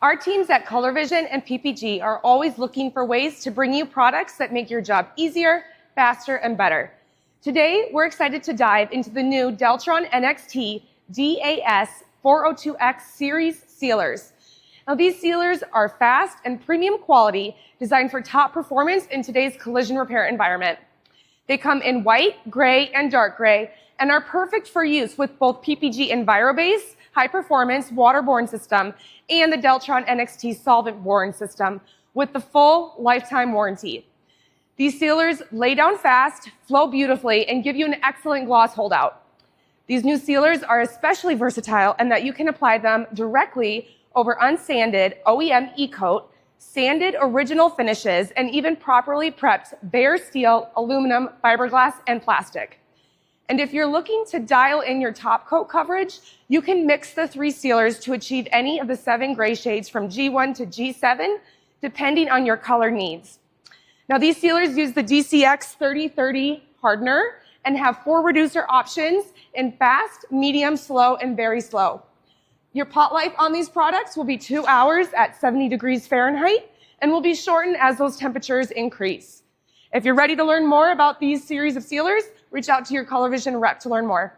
Our teams at Color Vision and PPG are always looking for ways to bring you products that make your job easier, faster, and better. Today, we're excited to dive into the new Deltron NXT DAS402X Series Sealers. Now, these sealers are fast and premium quality, designed for top performance in today's collision repair environment. They come in white, gray, and dark gray, and are perfect for use with both PPG EnviroBase high-performance waterborne system and the Deltron NXT solventborne system with the full lifetime warranty. These sealers lay down fast, flow beautifully, and give you an excellent gloss holdout. These new sealers are especially versatile in that you can apply them directly over unsanded OEM E-Coat, sanded original finishes, and even properly prepped bare steel, aluminum, fiberglass, and plastic. And if you're looking to dial in your top coat coverage, you can mix the three sealers to achieve any of the 7 gray shades from G1 to G7, depending on your color needs. Now, these sealers use the DCX 3030 hardener and have 4 reducer options in fast, medium, slow, and very slow. Your pot life on these products will be 2 hours at 70 degrees Fahrenheit and will be shortened as those temperatures increase. If you're ready to learn more about these series of sealers, reach out to your Color Vision rep to learn more.